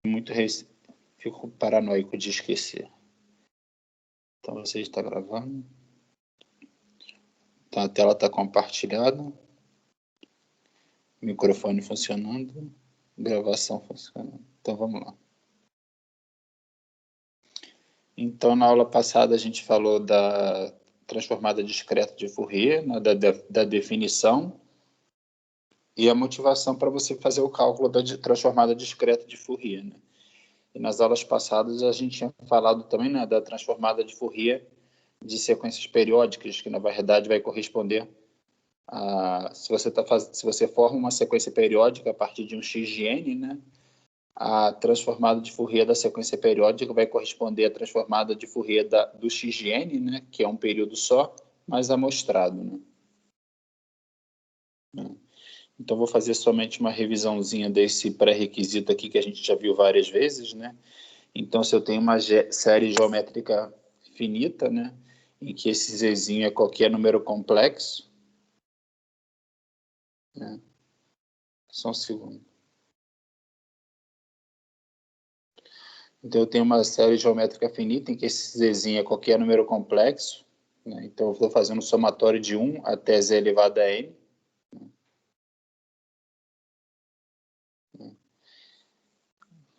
muito fico paranoico de esquecer. Então, você está gravando. Então, a tela está compartilhada. Microfone funcionando. Gravação funcionando. Então, vamos lá. Então, na aula passada, a gente falou da transformada discreta de Fourier, né, da definição e a motivação para você fazer o cálculo da transformada discreta de Fourier. Né? E nas aulas passadas, a gente tinha falado também, né, da transformada de Fourier de sequências periódicas, que na verdade vai corresponder a... Se você forma uma sequência periódica a partir de um x de n, né, a transformada de Fourier da sequência periódica vai corresponder à transformada de Fourier do x de n, né, que é um período só, mas amostrado. Né? Então, vou fazer somente uma revisãozinha desse pré-requisito aqui que a gente já viu várias vezes. Né? Então, se eu tenho uma série geométrica finita, né, em que esse zzinho é qualquer número complexo, né? Só um segundo. Então, eu tenho uma série geométrica finita em que esse zzinho é qualquer número complexo. Né? Então, eu estou fazendo um somatório de 1 até z elevado a n.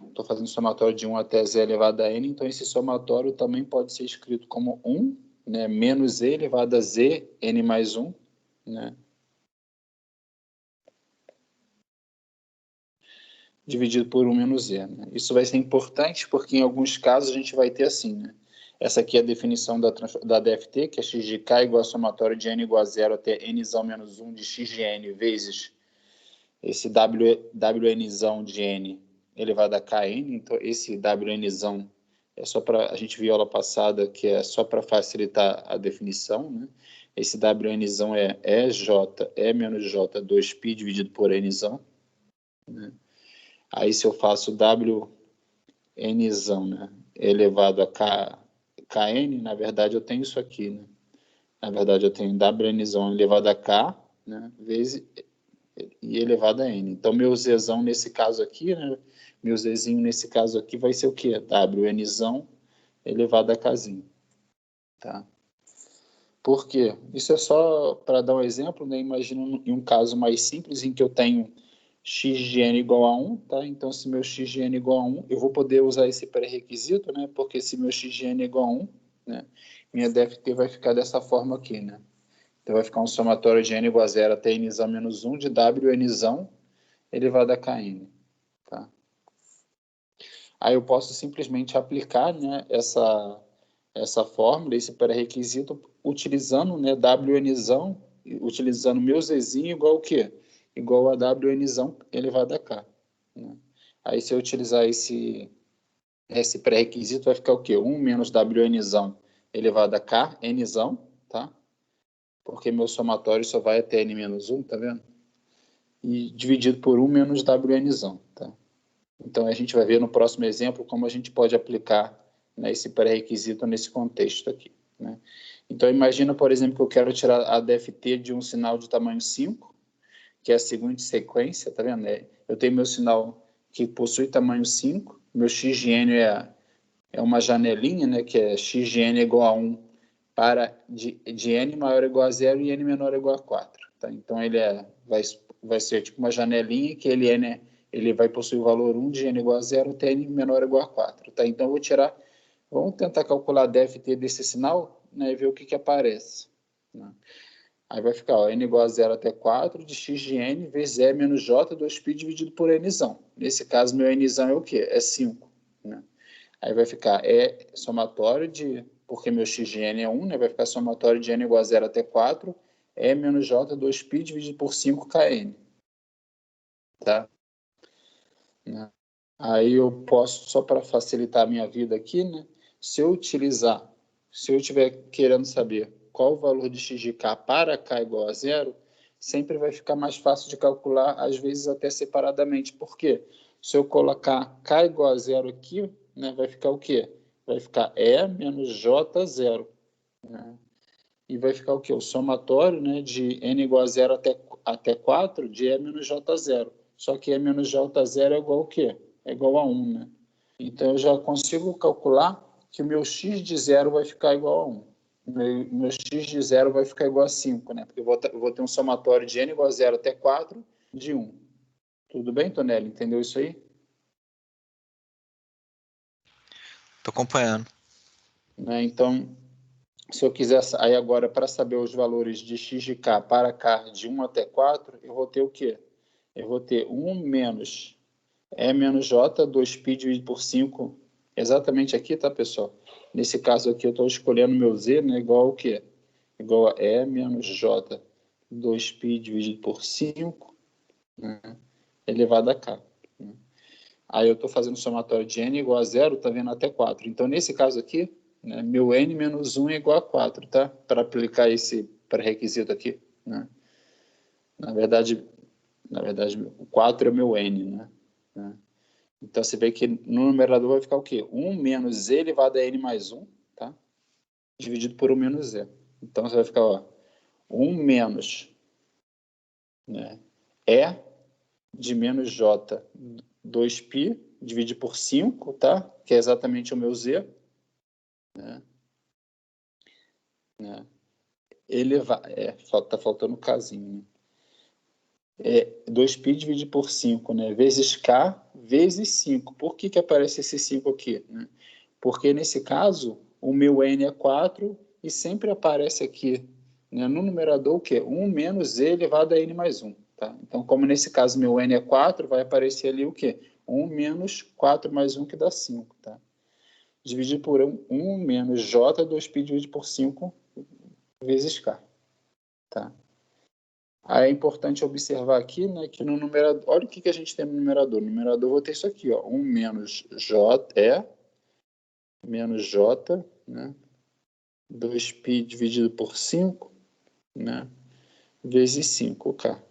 Estou fazendo somatório de 1 até z elevado a n. Então, esse somatório também pode ser escrito como 1, né, menos z elevado a z, n mais 1, né, dividido por 1 menos z. Né? Isso vai ser importante porque em alguns casos a gente vai ter assim, né? Essa aqui é a definição da DFT, que é x de k igual a somatório de n igual a 0 até nzão menos 1 de x de n vezes esse wnzão de n elevado a kn. Então, esse wnzão é só para... A gente viu aula passada que é só para facilitar a definição. Né? Esse wnzão é EJ, E menos J, 2π dividido por nzão. Né? Aí, se eu faço wnzão, né, elevado a kn, na verdade, eu tenho isso aqui. Né? Na verdade, eu tenho wnzão elevado a k, né, vezes e elevado a n. Então, meu zzão nesse caso aqui, né, meu zzinho nesse caso aqui vai ser o quê? Wnzão elevado a kzinho. Tá? Por quê? Isso é só para dar um exemplo, né? Imagina em um caso mais simples em que eu tenho x de n igual a 1, tá? Então, se meu x de n igual a 1, eu vou poder usar esse pré-requisito, né? Porque se meu x de n é igual a 1, né, minha DFT vai ficar dessa forma aqui, né? Então, vai ficar um somatório de n igual a 0 até nzão menos 1 de wnzão elevado a kn. Tá? Aí eu posso simplesmente aplicar, né, essa fórmula, esse pré-requisito, utilizando, né, wnzão, utilizando meu zzinho igual o quê? Igual a wnzão elevado a k. Né? Aí, se eu utilizar esse pré-requisito, vai ficar o quê? 1 menos wnzão elevado a k, nzão, tá? Porque meu somatório só vai até n menos 1, tá vendo? E dividido por 1 menos wnzão, tá? Então, a gente vai ver no próximo exemplo como a gente pode aplicar, né, esse pré-requisito nesse contexto aqui. Né? Então, imagina, por exemplo, que eu quero tirar a DFT de um sinal de tamanho 5, que é a seguinte sequência, tá vendo? Eu tenho meu sinal que possui tamanho 5, meu x de n é uma janelinha, né, que é x de n igual a 1 para de n maior ou igual a 0 e n menor ou igual a 4. Tá? Então, ele vai ser tipo uma janelinha que ele vai possuir o valor 1 de n igual a 0 até n menor ou igual a 4. Tá? Então, vamos tentar calcular a DFT desse sinal, né, e ver o que aparece. Né? Aí vai ficar, ó, n igual a 0 até 4 de x de n vezes e menos j, 2π dividido por nzão. Nesse caso, meu nzão é o quê? É 5. Né? Aí vai ficar somatório de... Porque meu x de n é 1, né? Vai ficar somatório de n igual a 0 até 4, e menos j, 2π dividido por 5kn. Tá? Né? Aí eu posso, só para facilitar a minha vida aqui, né? Se eu estiver querendo saber qual o valor de x de k para k igual a 0, sempre vai ficar mais fácil de calcular, às vezes até separadamente. Por quê? Se eu colocar k igual a 0 aqui, né, vai ficar o quê? Vai ficar E menos J0. Né? E vai ficar o quê? O somatório, né, de n igual a 0 até 4 de E menos J0. Só que E menos J0 é igual ao quê? É igual a 1, né? Então, eu já consigo calcular que o meu x de 0 vai ficar igual a 1. Meu x de 0 vai ficar igual a 5, né? Porque eu vou ter um somatório de n igual a 0 até 4 de 1. Tudo bem, Tonelli? Entendeu isso aí? Tô acompanhando. Né? Então, se eu quiser... Aí agora, para saber os valores de x de k para k de 1 até 4, eu vou ter o quê? Eu vou ter 1 menos E menos J, 2π dividido por 5, exatamente aqui, tá, pessoal? Nesse caso aqui, eu estou escolhendo meu Z, né, igual ao quê? Igual a E menos J, 2π dividido por 5, né, elevado a K. Né? Aí eu estou fazendo somatório de N igual a 0, tá vendo, até 4. Então, nesse caso aqui, né, meu N menos 1 é igual a 4, tá? Para aplicar esse pré-requisito aqui, né? Na verdade, o 4 é o meu N, né? Então, você vê que no numerador vai ficar o quê? 1 menos Z elevado a N mais 1, tá? Dividido por 1 menos Z. Então, você vai ficar, ó, 1 menos, né, E de menos J, 2π, dividido por 5, tá? Que é exatamente o meu Z. Né? Né? Tá faltando o casinho, né? 2π dividido por 5, né? Vezes K vezes 5. Por que que aparece esse 5 aqui? Né? Porque, nesse caso, o meu N é 4 e sempre aparece aqui, né, no numerador o quê? 1 menos Z elevado a N mais 1. Tá? Então, como nesse caso meu N é 4, vai aparecer ali o quê? 1 menos 4 mais 1, que dá 5. Tá? Dividido por 1 menos J, 2π dividido por 5 vezes K. Tá? Aí é importante observar aqui, né, que no numerador... Olha o que a gente tem no numerador. No numerador eu vou ter isso aqui, ó, 1 menos J, menos J, né, 2π dividido por 5, né, vezes 5K.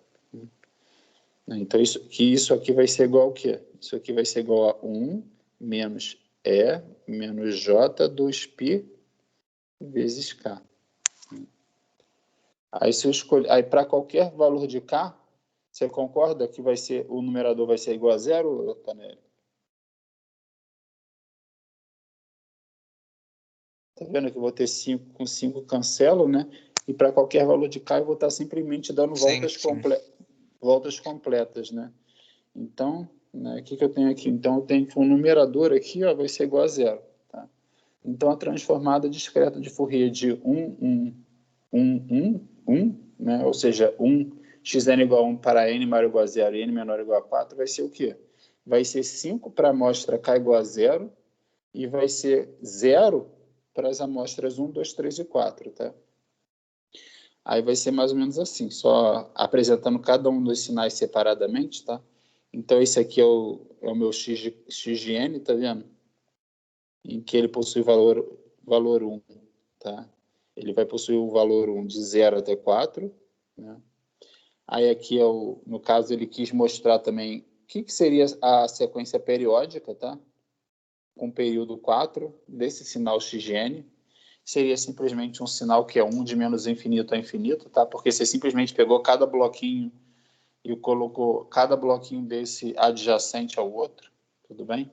Então, isso aqui vai ser igual ao quê? Isso aqui vai ser igual a 1 menos E menos J, 2π vezes K. Aí, se eu escolher, aí para qualquer valor de K, você concorda que o numerador vai ser igual a 0, Tonelli? Tá vendo que eu vou ter 5 com 5 cancelo, né? E para qualquer valor de K eu vou estar simplesmente dando voltas completas, né? Então, né, o que eu tenho aqui? Então, eu tenho que um numerador aqui, ó, vai ser igual a 0. Tá? Então, a transformada discreta de Fourier de 1, 1, né? Ou seja, xn igual a 1 para n maior ou igual a 0 e n menor ou igual a 4, vai ser o quê? Vai ser 5 para a amostra k igual a 0 e vai ser 0 para as amostras 1, 2, 3 e 4, tá? Aí vai ser mais ou menos assim, só apresentando cada um dos sinais separadamente, tá? Então, esse aqui é o meu x de n, tá vendo? Em que ele possui valor 1, tá? Ele vai possuir o valor 1 de 0 até 4, né? Aí aqui, no caso, ele quis mostrar também o que seria a sequência periódica, tá? Com período 4 desse sinal x de n. Seria simplesmente um sinal que é 1 de menos infinito a infinito, tá? Porque você simplesmente pegou cada bloquinho e colocou cada bloquinho desse adjacente ao outro, tudo bem?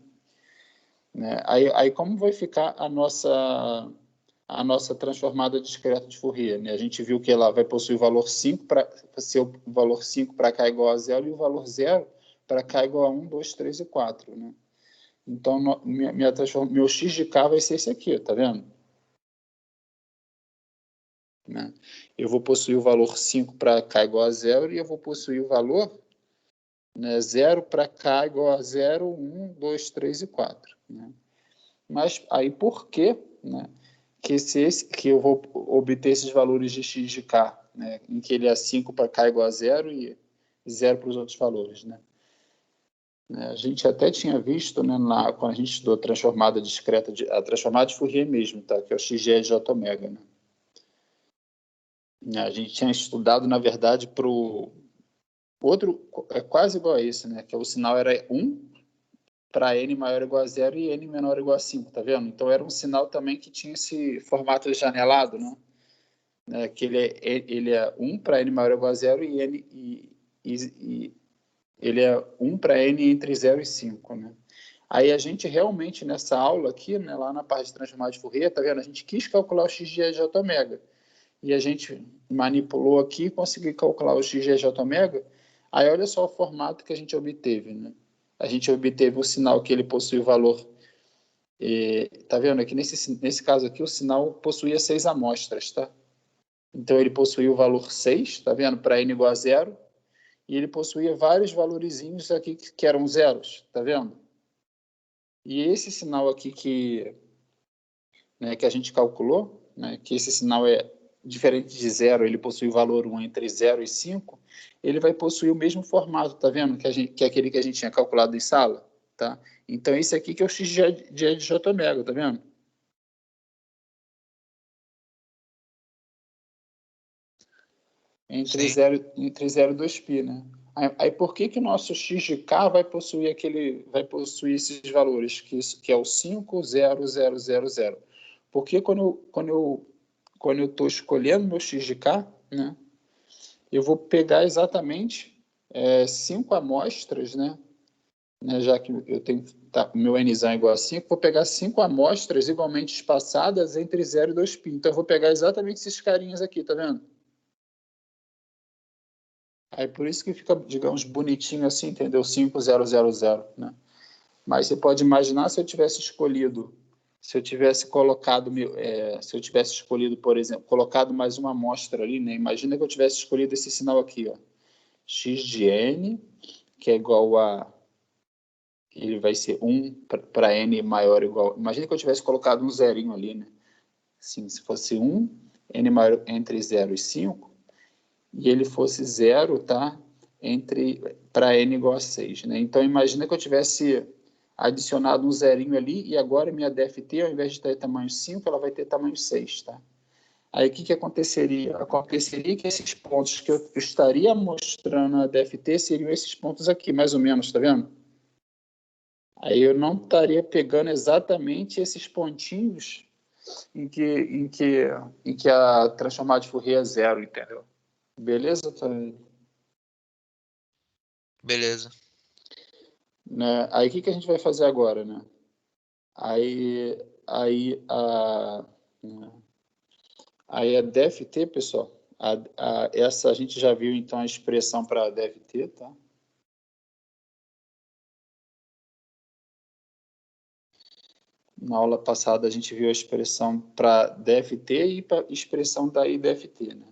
Né? Aí como vai ficar a nossa transformada discreta de Fourier? Né? A gente viu que ela vai possuir o valor 5 para ser o valor 5 para k igual a 0 e o valor 0 para k igual a 1, 2, 3 e 4. Né? Então, meu x de k vai ser esse aqui, tá vendo? Né? Eu vou possuir o valor 5 para k igual a 0 e eu vou possuir o valor, né, 0 para k igual a 0, 1, 2, 3 e 4. Né? Mas aí por que, né, que eu vou obter esses valores de x de k, né, em que ele é 5 para k igual a 0 e 0 para os outros valores? Né? A gente até tinha visto, né, quando a gente estudou a transformada discreta, a transformada de Fourier mesmo, tá, que é o x de J ômega, né? A gente tinha estudado, na verdade, para o outro, é quase igual a esse, né? Que o sinal era 1 para n maior ou igual a 0 e n menor ou igual a 5, tá vendo? Então, era um sinal também que tinha esse formato janelado, né? Que ele é 1 para n maior ou igual a 0 e ele é 1 para n entre 0 e 5, né? Aí a gente realmente, nessa aula aqui, né, lá na parte de transformar de Fourier, tá vendo? A gente quis calcular o x de j ômega. E a gente manipulou aqui e conseguiu calcular o x de j ômega. Aí olha só o formato que a gente obteve, né? A gente obteve o sinal que ele possui o valor. Tá vendo aqui? Nesse caso aqui, o sinal possuía 6 amostras, tá? Então ele possuía o valor 6, tá vendo? Para n igual a 0. E ele possuía vários valorizinhos aqui que eram zeros, tá vendo? E esse sinal aqui que a gente calculou, né, que esse sinal é diferente de zero, ele possui o valor 1 entre 0 e 5, ele vai possuir o mesmo formato, tá vendo? Que é aquele que a gente tinha calculado em sala, tá? Então, esse aqui que é o x de j ômega, tá vendo? Entre 0 e 2π, né? Aí por que o nosso x de k vai possuir esses valores, que é o 5, 0, 0, 0, 0? Porque quando eu estou escolhendo meu x de k, né, eu vou pegar exatamente 5 amostras, né, já que eu tenho meu nzão é igual a 5, vou pegar 5 amostras igualmente espaçadas entre 0 e 2π. Então, eu vou pegar exatamente esses carinhas aqui, tá vendo? Aí por isso que fica, digamos, bonitinho assim, entendeu? 5, 0, 0, 0, né? Mas você pode imaginar se eu tivesse escolhido, por exemplo, colocado mais uma amostra ali, né? Imagina que eu tivesse escolhido esse sinal aqui, ó, x de n, que é igual a, ele vai ser 1 para n maior ou igual, imagina que eu tivesse colocado um zerinho ali, né? Assim, se fosse 1, n maior entre 0 e 5, e ele fosse 0, tá? Para n igual a 6, né? Então, imagina que eu tivesse adicionado um zerinho ali e agora minha DFT, ao invés de ter tamanho 5, ela vai ter tamanho 6, tá? Aí, o que aconteceria? Aconteceria que esses pontos que eu estaria mostrando na DFT seriam esses pontos aqui, mais ou menos, tá vendo? Aí eu não estaria pegando exatamente esses pontinhos em que a transformada de Fourier é 0, entendeu? Beleza, Tony? Beleza. Né? Aí o que a gente vai fazer agora, né? Né? Aí a DFT, pessoal, essa a gente já viu então a expressão para a DFT, tá? Na aula passada a gente viu a expressão para DFT e para a expressão da IDFT, né?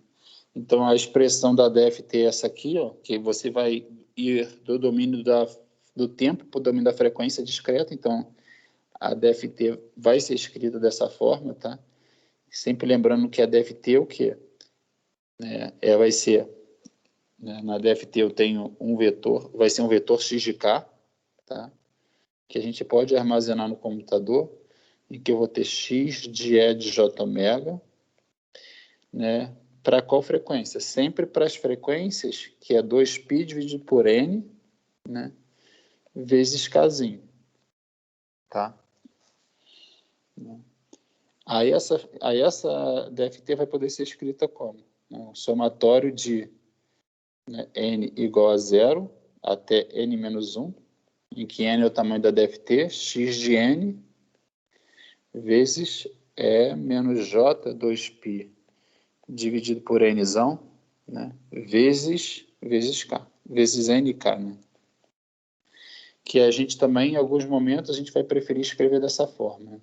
Então a expressão da DFT é essa aqui, ó, que você vai ir do domínio do tempo para o domínio da frequência discreta, então a DFT vai ser escrita dessa forma, tá? Sempre lembrando que a DFT é o quê? Vai ser, né, na DFT eu tenho um vetor, vai ser um vetor x de k, tá? Que a gente pode armazenar no computador, e que eu vou ter x de e de j ômega, né? Para qual frequência? Sempre para as frequências, que é 2π dividido por n, né? Vezes kzinho, tá? Aí essa DFT vai poder ser escrita como? Um somatório de, né, n igual a 0 até n menos 1, em que n é o tamanho da DFT, x de n vezes E menos J 2π dividido por nzão, né, vezes K, vezes nk, né? Que a gente também, em alguns momentos, a gente vai preferir escrever dessa forma.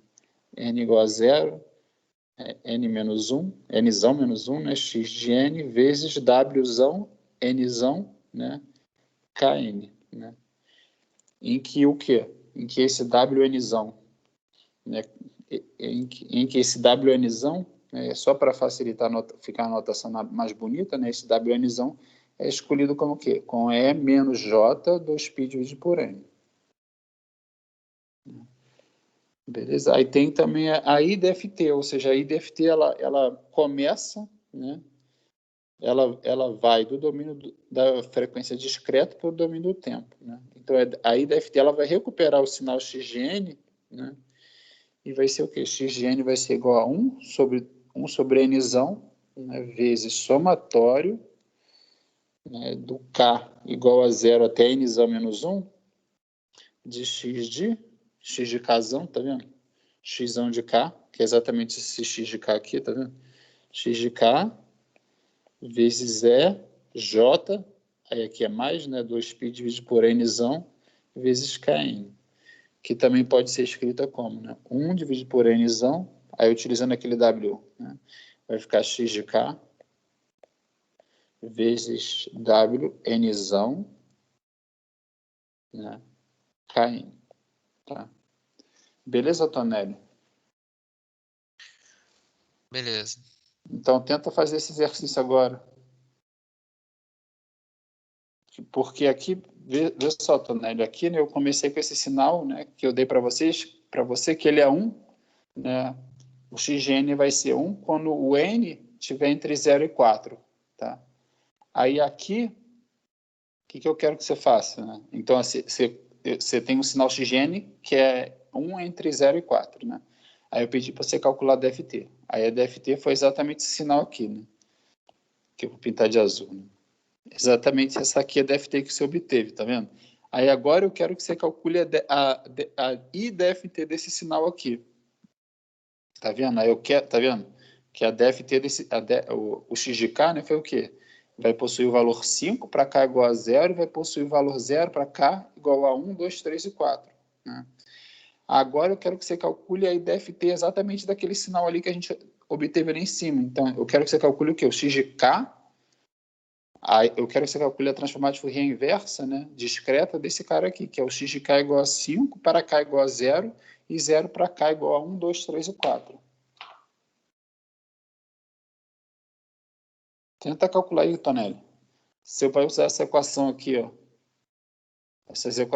N igual a 0, n menos 1, nzão menos 1, né, x de n, vezes wzão, nzão, né, kn, né? Em que o quê? Em que esse wnzão, né, em que esse wnzão, só para facilitar, ficar a notação mais bonita, né, esse wnzão é escolhido como o quê? Com E menos J 2π dividido por N. Beleza? Aí tem também a IDFT, ou seja, a IDFT ela começa, né, ela vai do domínio da frequência discreta para o domínio do tempo, né? Então, a IDFT ela vai recuperar o sinal x de n, né? E vai ser o quê? X de n vai ser igual a 1 sobre nzão, né, vezes somatório, né, do k igual a 0 até nzão menos 1, de x de x de kzão, tá vendo? Xão de k, que é exatamente esse x de k aqui, tá vendo? X de k vezes j, aí aqui é mais, né? 2π dividido por nzão, vezes kn, que também pode ser escrita como, né? 1 dividido por nzão, aí utilizando aquele w, né? Vai ficar x de k vezes w nzão, né? kn, tá? Beleza, Tonelli? Beleza. Então, tenta fazer esse exercício agora. Porque aqui, vê só, Tonelli, aqui, né, eu comecei com esse sinal, né, que eu dei para você, que ele é 1, né? O xn vai ser 1 quando o n estiver entre 0 e 4, tá? Aí aqui, o que eu quero que você faça, né? Então, assim, você tem um sinal xn que é 1 entre 0 e 4, né? Aí eu pedi para você calcular a DFT. Aí a DFT foi exatamente esse sinal aqui, né? Que eu vou pintar de azul, né? Exatamente essa aqui é a DFT que você obteve, tá vendo? Aí agora eu quero que você calcule a IDFT desse sinal aqui. Tá vendo? Aí eu quero, tá vendo? Que a DFT o x de k, né, foi o quê? Vai possuir o valor 5 para k igual a 0, vai possuir o valor 0 para k igual a 1, 2, 3 e 4. Né? Agora eu quero que você calcule a IDFT exatamente daquele sinal ali que a gente obteve ali em cima. Então, eu quero que você calcule o quê? O x de k. Aí eu quero que você calcule a transformada de Fourier inversa, né, discreta desse cara aqui, que é o x de k igual a 5 para k igual a 0 e 0 para k igual a 1, 2, 3 e 4. Tenta calcular aí, Tonelli. Você vai usar essa equação aqui, ó.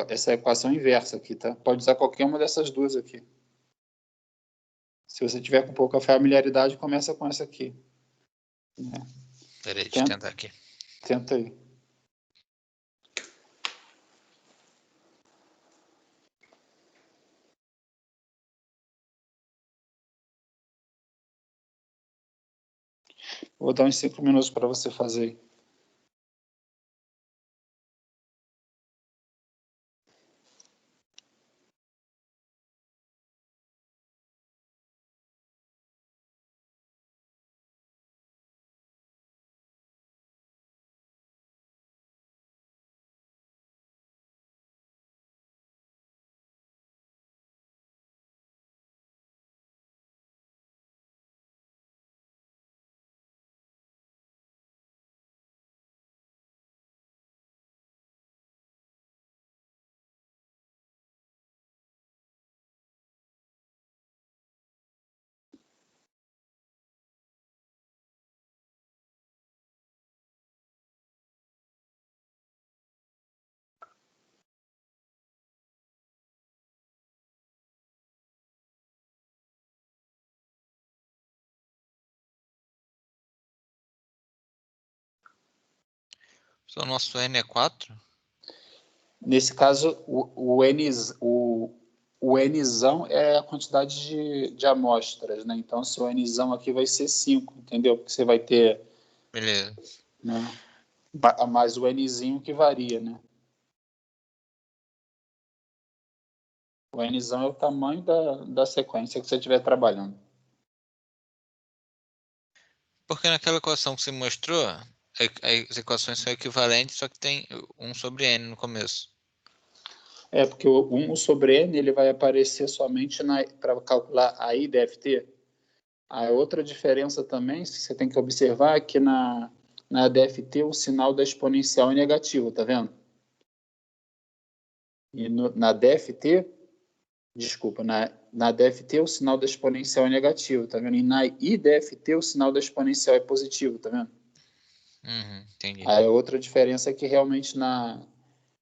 Essa equação inversa aqui, tá? Pode usar qualquer uma dessas duas aqui. Se você tiver com pouca familiaridade, começa com essa aqui. Né? Peraí, deixa eu tentar aqui. Tenta aí. Vou dar uns 5 minutos para você fazer. O nosso N é 4? Nesse caso, o Nzão é a quantidade de amostras, né? Então, se o Nzão aqui vai ser 5, entendeu? Porque você vai ter, Beleza. né, mais o Nzinho que varia, né? O Nzão é o tamanho da sequência que você estiver trabalhando. Porque naquela equação que você mostrou, as equações são equivalentes, só que tem 1 sobre N no começo. É, porque o 1 sobre N ele vai aparecer somente para calcular a IDFT. A outra diferença também, que você tem que observar, é que na DFT o sinal da exponencial é negativo, tá vendo? E na DFT, desculpa, na DFT o sinal da exponencial é negativo, tá vendo? E na IDFT o sinal da exponencial é positivo, tá vendo? Entendi. A outra diferença é que realmente na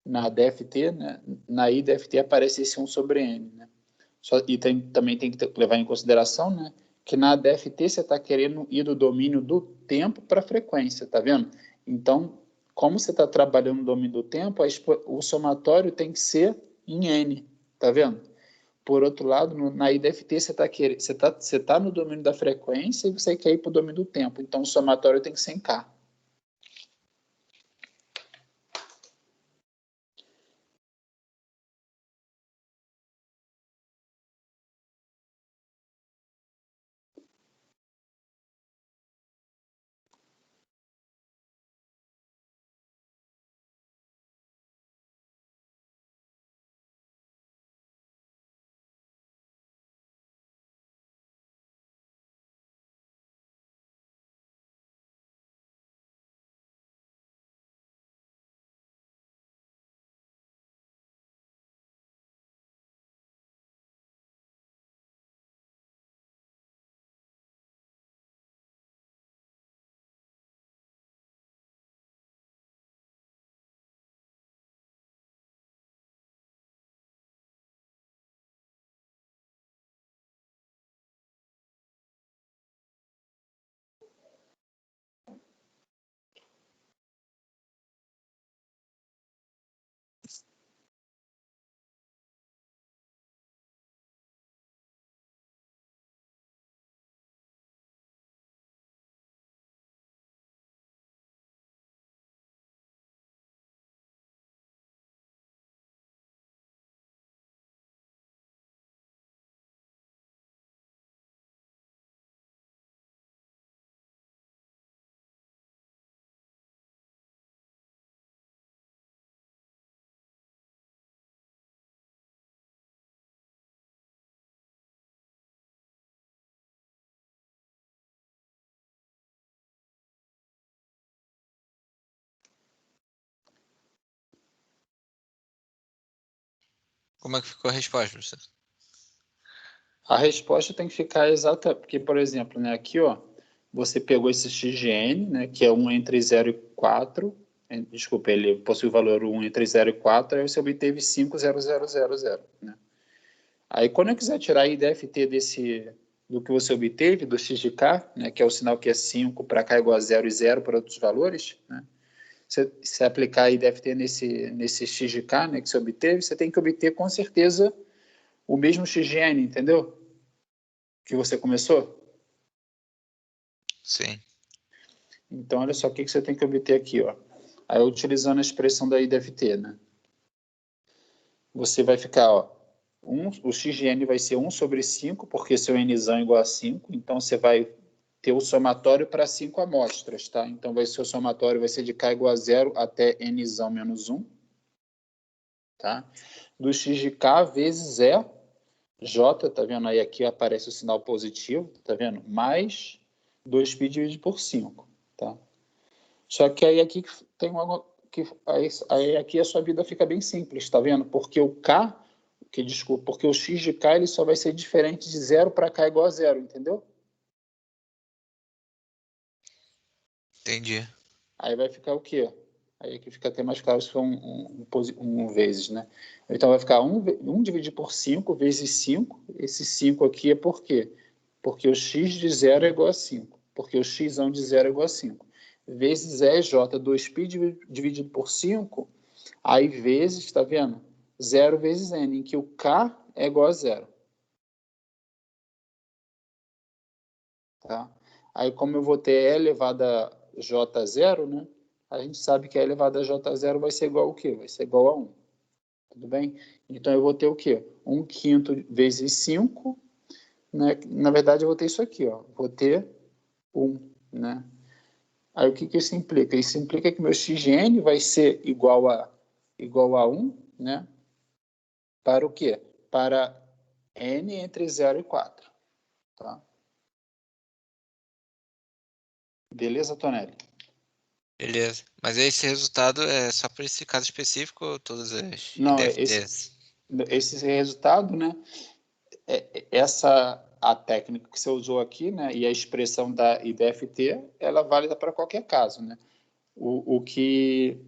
DFT, né, na IDFT aparece esse 1 sobre N, né? E também tem que levar em consideração, né, que na DFT você está querendo ir do domínio do tempo para a frequência, tá vendo? Então, como você está trabalhando no domínio do tempo, o somatório tem que ser em N, tá vendo? Por outro lado, na IDFT você tá no domínio da frequência e você quer ir para o domínio do tempo. Então, o somatório tem que ser em K. Como é que ficou a resposta, professor? A resposta tem que ficar exata, porque, por exemplo, né, aqui, ó, você pegou esse x de n, né, que é 1 entre 0 e 4, desculpa, ele possui o valor 1 entre 0 e 4, aí você obteve 5,0000, né? Aí, quando eu quiser tirar a IDFT do que você obteve, do x de k, né, que é o sinal que é 5 para k igual a 0 e 0 para outros valores, né, se aplicar a IDFT nesse x de k, né, que você obteve, você tem que obter com certeza o mesmo x de n, entendeu? Que você começou. Sim. Então, olha só o que você tem que obter aqui, ó. Aí, utilizando a expressão da IDFT, né? Você vai ficar, ó, o x de n vai ser 1 sobre 5, porque seu nzão é igual a 5, então você vai ter o somatório para 5 amostras, tá? Então, o somatório vai ser de k igual a 0 até nzão menos 1, tá? Do x de k vezes j, tá vendo? Aí aqui aparece o sinal positivo, tá vendo? Mais 2π dividido por 5, tá? Só que aí aqui tem uma aí aqui a sua vida fica bem simples, tá vendo? Porque porque o x de k ele só vai ser diferente de 0 para k igual a 0, entendeu? Entendi. Aí vai ficar o quê? Aí aqui fica até mais claro se for um vezes, né? Então vai ficar 1 dividido por 5 vezes 5. Esse 5 aqui é por quê? Porque o x de 0 é igual a 5. Porque o x de 0 é igual a 5. Vezes EJ, 2π dividido por 5, aí vezes, tá vendo? 0 vezes n, em que o k é igual a 0. Tá? Aí, como eu vou ter E elevado a J0, né? A gente sabe que E elevado a J0 vai ser igual ao quê? Vai ser igual a 1. Tudo bem? Então, eu vou ter o quê? 1/5 vezes 5, né? Na verdade, eu vou ter isso aqui, ó. Vou ter 1, né? Aí, o que isso implica? Isso implica que meu x de n vai ser igual a 1, né? Para o quê? Para n entre 0 e 4. Tá? Beleza, Tonelli? Beleza. Mas esse resultado é só para esse caso específico ou todas as Não, IDFTs? esse resultado, né? A técnica que você usou aqui, né? E a expressão da IDFT, ela é válida para qualquer caso, né? O que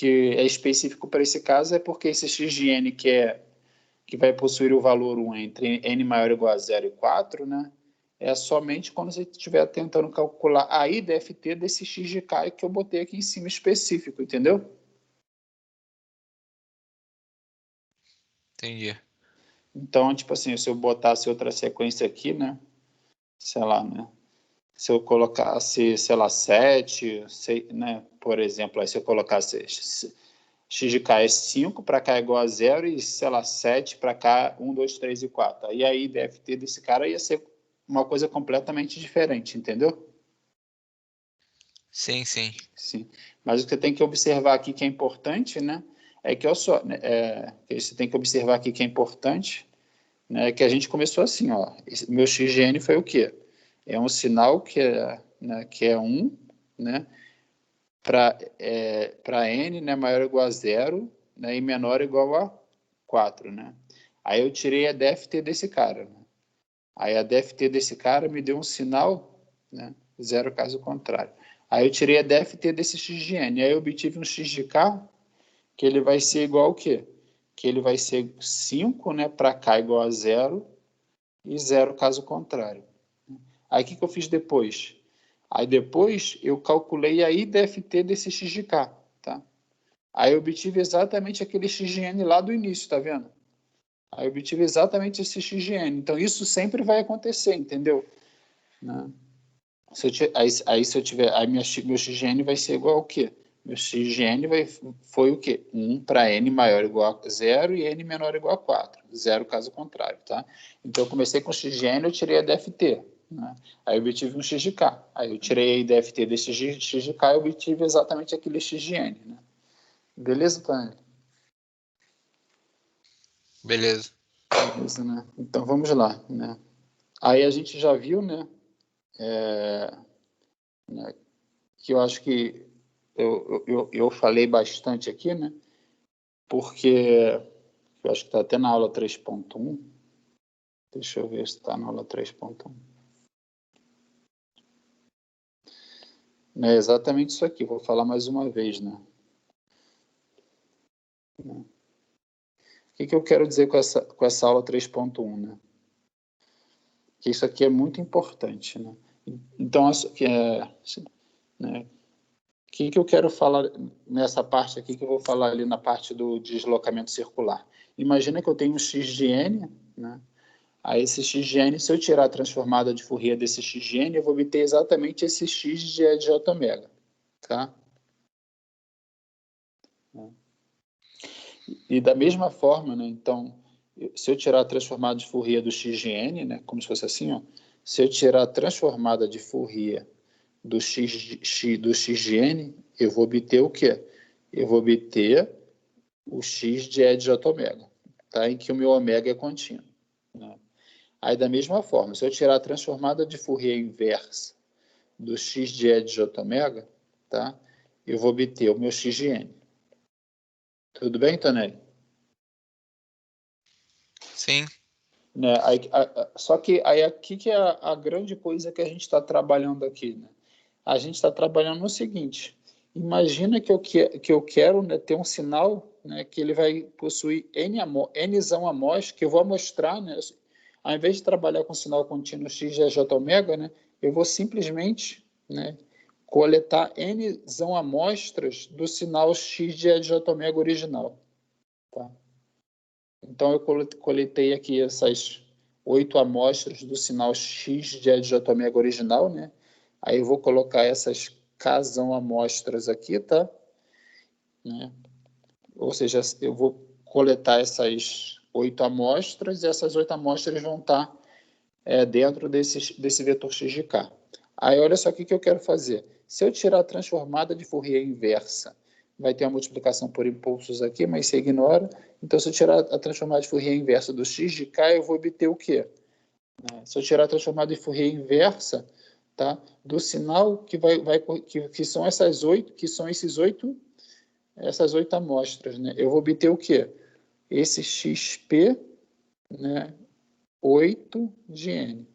é específico para esse caso é porque esse x de n que vai possuir o valor 1 entre n maior ou igual a 0 e 4, né? É somente quando você estiver tentando calcular a IDFT desse x de k que eu botei aqui em cima específico, entendeu? Entendi. Então, tipo assim, se eu botasse outra sequência aqui, né? Sei lá, né? Se eu colocasse, sei lá, 7, né? Por exemplo, aí se eu colocasse x de k é 5, para k é igual a 0 e, sei lá, 7 para k, 1, 2, 3 e 4. Aí a IDFT desse cara ia ser uma coisa completamente diferente, entendeu? Sim, sim. Sim. Mas o que você tem que observar aqui que é importante, né? É que, olha só, né, você tem que observar aqui que é importante, né? Que a gente começou assim, ó. Meu XGN foi o quê? É um sinal que é 1, né? Para n, né, maior ou igual a 0, né, e menor ou igual a 4, né? Aí eu tirei a DFT desse cara, né? Aí a DFT desse cara me deu um sinal, né, 0 caso contrário. Aí eu tirei a DFT desse x de n, aí eu obtive um x de k, que ele vai ser igual ao quê? Que ele vai ser 5, né, para k igual a 0 e 0 caso contrário. Aí o que eu fiz depois? Aí depois eu calculei a IDFT desse x de k, tá? Aí eu obtive exatamente aquele x de n lá do início, tá vendo? Aí eu obtive exatamente esse x de n. Então isso sempre vai acontecer, entendeu? Né? Aí se eu tiver, meu x de n vai ser igual ao quê? Meu x de n foi o quê? 1 para n maior ou igual a 0 e n menor ou igual a 4. 0 caso contrário, tá? Então eu comecei com x de n, eu tirei a DFT. Né? Aí eu obtive um x de k. Aí eu tirei a IDFT desse x de k e obtive exatamente aquele x de n. Né? Beleza, Tânia? Beleza. Beleza, né? Então vamos lá, né? Aí a gente já viu, é, né, que eu acho que eu falei bastante aqui, né? Porque Eu acho que está até na aula 3.1. Deixa eu ver se está na aula 3.1. É exatamente isso aqui. Vou falar mais uma vez, né? O que eu quero dizer com essa aula 3.1, né? Que isso aqui é muito importante, né? Então, né? O que eu quero falar nessa parte aqui, que eu vou falar ali na parte do deslocamento circular? Imagina que eu tenho um x de n, né? Aí esse x de n, se eu tirar a transformada de Fourier desse x de n, eu vou obter exatamente esse x de E de j omega, tá? E da mesma forma, né? Então, se eu tirar a transformada de Fourier do x de n, né? Como se fosse assim, ó. Se eu tirar a transformada de Fourier do x de n, eu vou obter o quê? Eu vou obter o x de E de j omega, tá? Em que o meu ômega é contínuo, né? Aí, da mesma forma, se eu tirar a transformada de Fourier inversa do x de E de j omega, tá? Eu vou obter o meu x de n. Tudo bem, Tonelli? Sim. Né? Só que aí aqui que é a grande coisa que a gente está trabalhando aqui, né? A gente está trabalhando no seguinte: imagina que eu quero, né, ter um sinal, né, que ele vai possuir nzão amostras, que eu vou amostrar, né, ao invés de trabalhar com sinal contínuo x de j omega, né, eu vou simplesmente, né, coletar nzão amostras do sinal x de E de j omega original. Tá? Então, eu coletei aqui essas 8 amostras do sinal x de E de j omega original, né? Aí eu vou colocar essas Kzão amostras aqui, tá? Né? Ou seja, eu vou coletar essas 8 amostras e essas 8 amostras vão estar dentro desse vetor x de k. Aí, olha só o que eu quero fazer. Se eu tirar a transformada de Fourier inversa, vai ter uma multiplicação por impulsos aqui, mas você ignora. Então, se eu tirar a transformada de Fourier inversa do x de k, eu vou obter o quê? Se eu tirar a transformada de Fourier inversa, tá? Do sinal que são essas 8, que são essas 8 amostras, né? Eu vou obter o quê? Esse xp, né? 8 de n.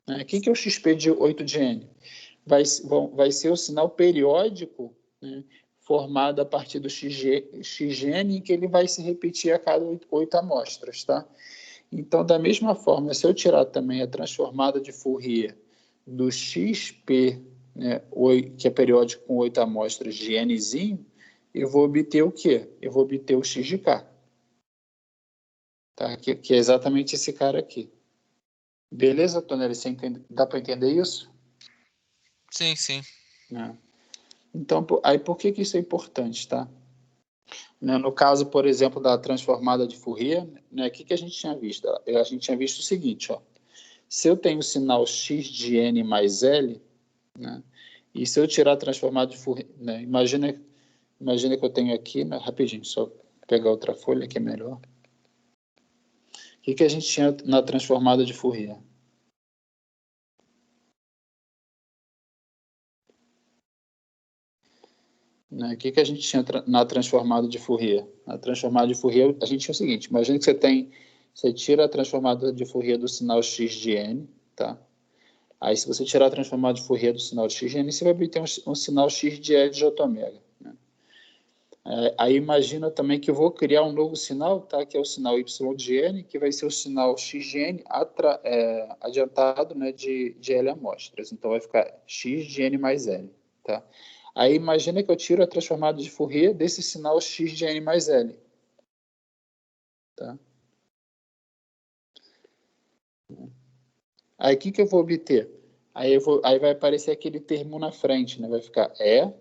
Né? O que é o xp de 8 de n? Vai ser o sinal periódico, né, formado a partir do xn, que ele vai se repetir a cada 8 amostras. Tá? Então, da mesma forma, se eu tirar também a transformada de Fourier do xp, né, que é periódico com 8 amostras de nzinho, eu vou obter o quê? Eu vou obter o x de k. Tá? Que é exatamente esse cara aqui. Beleza, Tonelli? Dá para entender isso? Sim, sim. Né? Então, aí por que isso é importante, tá? Né, no caso, por exemplo, da transformada de Fourier, né, o que a gente tinha visto? A gente tinha visto o seguinte, ó. Se eu tenho o sinal x de n mais L, né, e se eu tirar a transformada de Fourier, né, imagina que eu tenho aqui, né, rapidinho, só pegar outra folha que é melhor. O que a gente tinha na transformada de Fourier? Né? O que a gente tinha na transformada de Fourier? Na transformada de Fourier, a gente tinha o seguinte: imagina que você tira a transformada de Fourier do sinal x de n, tá? Aí, se você tirar a transformada de Fourier do sinal x de n, você vai obter um sinal x de E de j omega. Né? Aí, imagina também que eu vou criar um novo sinal, tá? Que é o sinal y de n, que vai ser o sinal x de n adiantado, né, de L amostras. Então, vai ficar x de n mais L, tá? Aí imagina que eu tiro a transformada de Fourier desse sinal x de n mais L. Tá? Aí o que eu vou obter? Aí vai aparecer aquele termo na frente, né? Vai ficar E,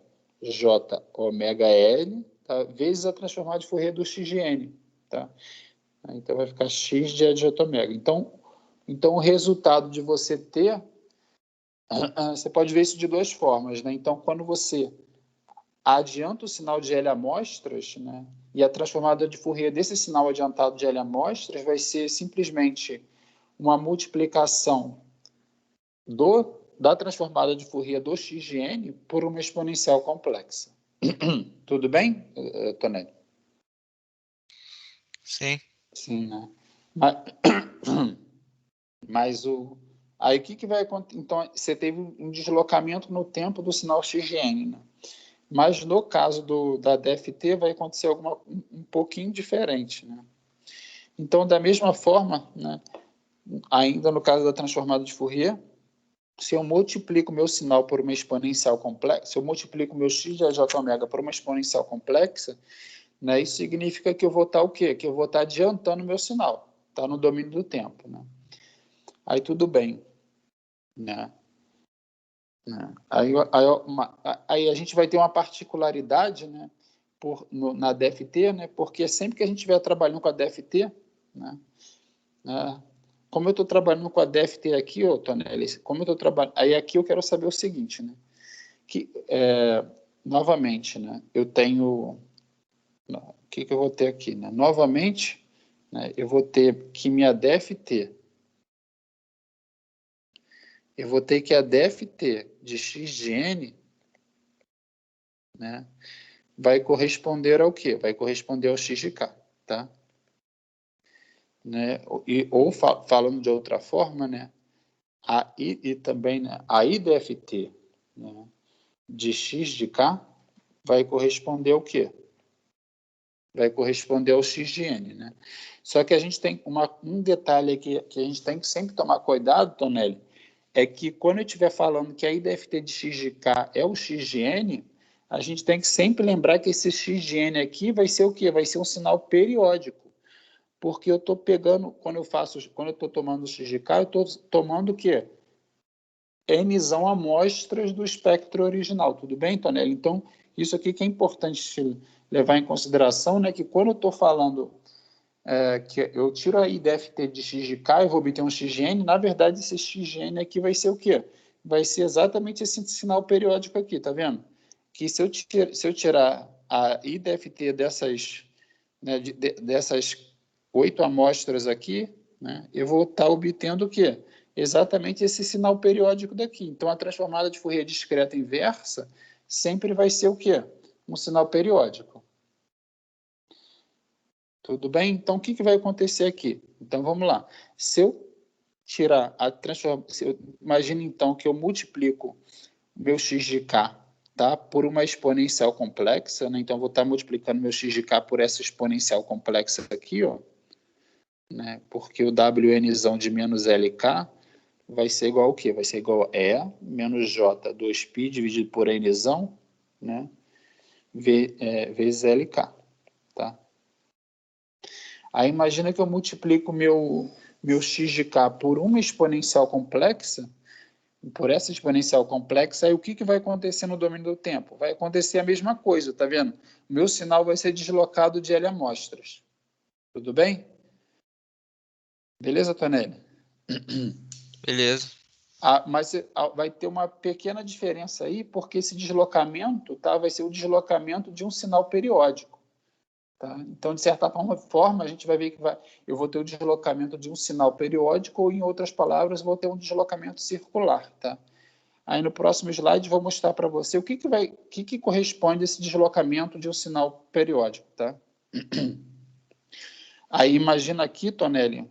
J, ômega L, tá? Vezes a transformada de Fourier do x de n. Tá? Então vai ficar x de E de j omega. Então o resultado de você ter... Você pode ver isso de duas formas, né? Então, quando você adianta o sinal de L amostras, né? E a transformada de Fourier desse sinal adiantado de L amostras vai ser simplesmente uma multiplicação da transformada de Fourier do x de n por uma exponencial complexa. Tudo bem, Tonelli? Sim. Sim, né? Mas, mas aí o que vai acontecer? Então, você teve um deslocamento no tempo do sinal XGN, né? Mas no caso da DFT vai acontecer um pouquinho diferente, né? Então, da mesma forma, né, ainda no caso da transformada de Fourier, se eu multiplico meu sinal por uma exponencial complexa, se eu multiplico meu x de j ômega por uma exponencial complexa, né, isso significa que eu vou estar o quê? Que eu vou estar adiantando meu sinal, está no domínio do tempo, né? Aí tudo bem, né? Aí a gente vai ter uma particularidade, né, na DFT, né, porque sempre que a gente estiver trabalhando com a DFT, né, como eu estou trabalhando com a DFT aqui, Tonelli, como eu estou trabalhando, aí aqui eu quero saber o seguinte, né, que novamente, né, eu tenho, o que eu vou ter aqui, né, novamente, né, eu vou ter que minha DFT, eu vou ter que a DFT de x de n, né, vai corresponder ao quê? Vai corresponder ao x de k, tá? Né? Ou falando de outra forma, né? E também, né, a IDFT, né, de x de k vai corresponder ao quê? Vai corresponder ao x de n, né? Só que a gente tem um detalhe aqui que a gente tem que sempre tomar cuidado, Tonelli, é que quando eu estiver falando que a IDFT de x de k é o x de n, a gente tem que sempre lembrar que esse x de n aqui vai ser o quê? Vai ser um sinal periódico. Porque eu estou pegando, quando eu estou tomando o x de k, eu estou tomando o quê? Nzão amostras do espectro original, tudo bem, Tonelli? Então, isso aqui que é importante levar em consideração, né, que quando eu estou falando que eu tiro a IDFT de x de k e vou obter um x de n, na verdade, esse x de n aqui vai ser o quê? Vai ser exatamente esse sinal periódico aqui, tá vendo? Que se eu tirar a IDFT dessas, né, dessas 8 amostras aqui, né, eu vou estar obtendo o quê? Exatamente esse sinal periódico daqui. Então, a transformada de Fourier discreta inversa sempre vai ser o quê? Um sinal periódico. Tudo bem? Então, o que vai acontecer aqui? Então, vamos lá. Se eu tirar a transformação... Imagina, então, que eu multiplico meu x de k, tá, por uma exponencial complexa, né? Então, vou estar multiplicando meu x de k por essa exponencial complexa aqui, ó, né? Porque o Wnzão de menos LK vai ser igual ao quê? Vai ser igual a E menos J 2π dividido por Nzão, né? Vezes LK, tá? Aí imagina que eu multiplico meu x de k por uma exponencial complexa, por essa exponencial complexa, aí o que vai acontecer no domínio do tempo? Vai acontecer a mesma coisa, tá vendo? O meu sinal vai ser deslocado de L amostras. Tudo bem? Beleza, Tonelli? Beleza. Mas vai ter uma pequena diferença aí, porque esse deslocamento, tá, vai ser o deslocamento de um sinal periódico. Tá? Então, de certa forma, a gente vai ver que eu vou ter o deslocamento de um sinal periódico, ou, em outras palavras, vou ter um deslocamento circular. Tá? Aí, no próximo slide, vou mostrar para você o que corresponde a esse deslocamento de um sinal periódico. Tá? Aí, imagina aqui, Tonelli,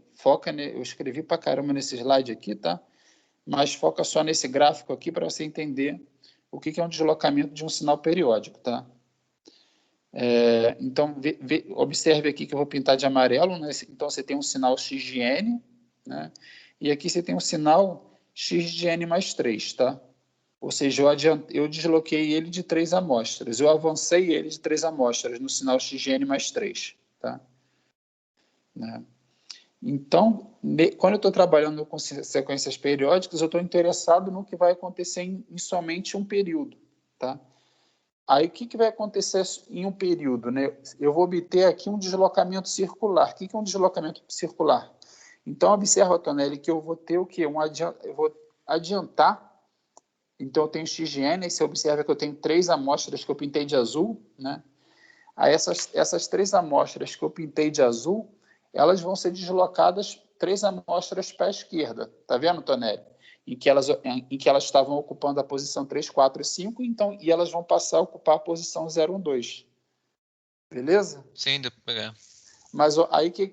eu escrevi para caramba nesse slide aqui, tá? Mas foca só nesse gráfico aqui para você entender o que é um deslocamento de um sinal periódico. Tá? Então, observe aqui que eu vou pintar de amarelo, né? Então você tem um sinal x de n, né? E aqui você tem um sinal x de n mais 3, tá? Ou seja, eu desloquei ele de 3 amostras, eu avancei ele de 3 amostras no sinal x de n mais 3, tá? Né? Então, quando eu estou trabalhando com sequências periódicas, eu estou interessado no que vai acontecer em somente um período, tá? Aí, o que vai acontecer em um período? Né? Eu vou obter aqui um deslocamento circular. O que é um deslocamento circular? Então, observa, Tonelli, que eu vou ter o quê? Eu vou adiantar. Então, eu tenho x de n, e você observa que eu tenho 3 amostras que eu pintei de azul. Né? Aí, essas 3 amostras que eu pintei de azul, elas vão ser deslocadas 3 amostras para a esquerda. Está vendo, Tonelli? Em que elas estavam ocupando a posição 3, 4 e 5, então, e elas vão passar a ocupar a posição 0, 1, 2. Beleza? Sim, dá pra pegar. Mas aí que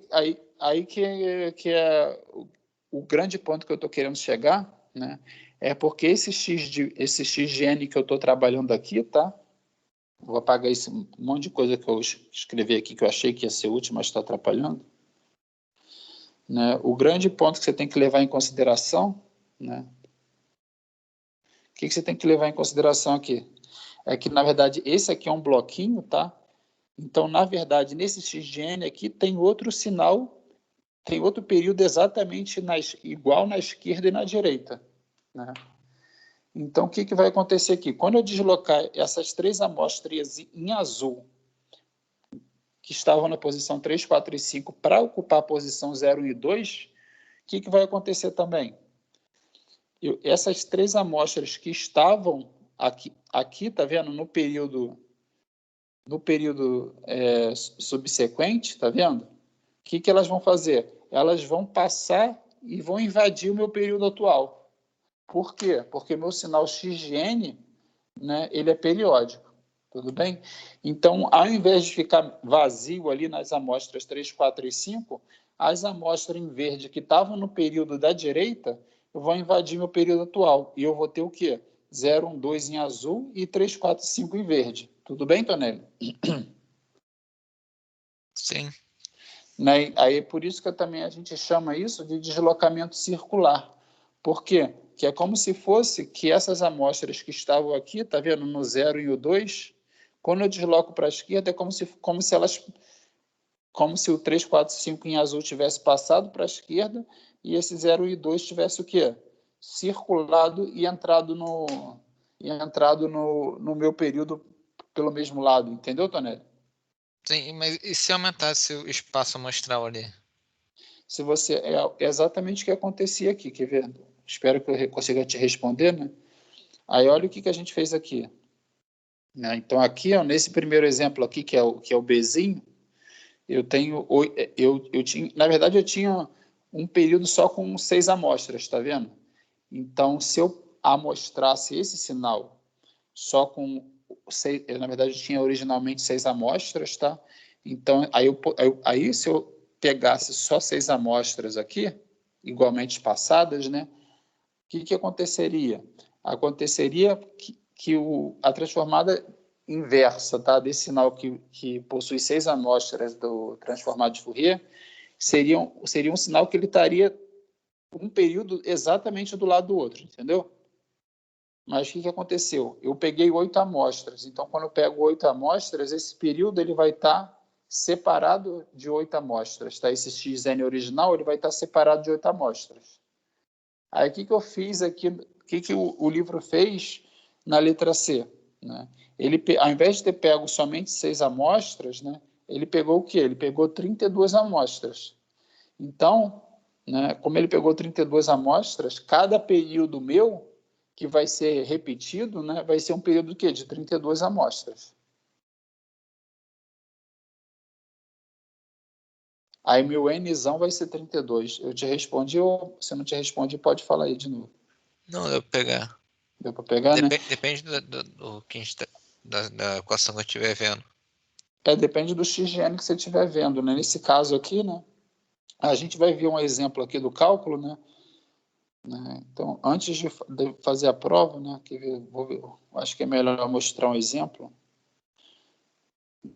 é o grande ponto que eu estou querendo chegar, né? É porque esse x de n que eu estou trabalhando aqui, tá? Vou apagar esse monte de coisa que eu escrevi aqui que eu achei que ia ser útil, mas está atrapalhando. Né? O grande ponto que você tem que levar em consideração, né? O que você tem que levar em consideração aqui? É que, na verdade, esse aqui é um bloquinho, tá? Então, na verdade, nesse x de n aqui tem outro sinal, tem outro período exatamente igual na esquerda e na direita, né? Então, o que vai acontecer aqui? Quando eu deslocar essas 3 amostras em azul, que estavam na posição 3, 4 e 5, para ocupar a posição 0, 1 e 2, o que vai acontecer também? Essas 3 amostras que estavam aqui, tá vendo? No período subsequente, tá vendo? O que elas vão fazer? Elas vão passar e vão invadir o meu período atual. Por quê? Porque meu sinal x de n, né, ele é periódico. Tudo bem? Então, ao invés de ficar vazio ali nas amostras 3, 4 e 5, as amostras em verde que estavam no período da direita vão invadir meu período atual. E eu vou ter o quê? 0, 1, 2 em azul e 3, 4 e 5 em verde. Tudo bem, Tonelli? Sim. Né? Aí, por isso que também a gente chama isso de deslocamento circular. Por quê? Que é como se fosse que essas amostras que estavam aqui, tá vendo, no 0 e o 2, quando eu desloco para a esquerda, é como se o 3, 4, 5 em azul tivesse passado para a esquerda e esse 0 e 2 tivesse o quê? Circulado e entrado no meu período pelo mesmo lado. Entendeu, Tonelli? Sim, mas e se aumentasse o espaço amostral ali? Se você é exatamente o que acontecia aqui, quer ver? Espero que eu consiga te responder, né? Aí olha o que a gente fez aqui. Né? Então aqui, ó, nesse primeiro exemplo aqui, que é o Bzinho, eu tenho, eu tinha, na verdade eu tinha um período só com 6 amostras, tá vendo? Então, se eu amostrasse esse sinal só com 6, na verdade eu tinha originalmente 6 amostras, tá? Então, aí se eu pegasse só 6 amostras aqui, igualmente espaçadas, né? O que aconteceria? Aconteceria que a transformada inversa, tá? Desse sinal que possui 6 amostras do transformado de Fourier seria um sinal que ele estaria um período exatamente do lado do outro, entendeu? Mas o que aconteceu? Eu peguei 8 amostras, então quando eu pego 8 amostras, esse período ele vai estar separado de 8 amostras, tá? Esse xn original ele vai estar separado de 8 amostras. Aí o que eu fiz aqui, o que o livro fez na letra C? Né? Ele, ao invés de ter pego somente 6 amostras, né, ele pegou o quê? Ele pegou 32 amostras. Então, né, como ele pegou 32 amostras, cada período meu, que vai ser repetido, né, vai ser um período de 32 amostras. Aí meu nzão vai ser 32. Eu te respondi, ou se eu não te respondi, pode falar aí de novo. Não, deu pra pegar. Deu para pegar, né? Depende do que a gente da equação que eu estiver vendo. Depende do x de n que você estiver vendo, né? Nesse caso aqui, né? A gente vai ver um exemplo aqui do cálculo, né? Então, antes de fazer a prova, né? Acho que é melhor mostrar um exemplo.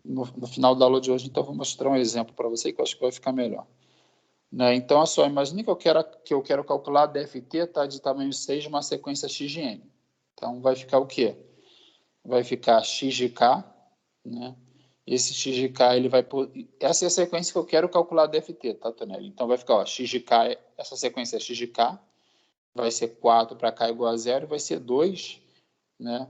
No final da aula de hoje, então, vou mostrar um exemplo para você que eu acho que vai ficar melhor. Né? Então, olha só, imagine que eu quero calcular a DFT, tá, de tamanho 6 de uma sequência x de n. Então, vai ficar o quê? Vai ficar x de k, né? Esse x de k, ele vai por... Essa é a sequência que eu quero calcular a DFT, tá, Tonelli? Então, vai ficar, ó, x de k, essa sequência é x de k, vai ser 4 para k igual a 0, e vai ser 2, né?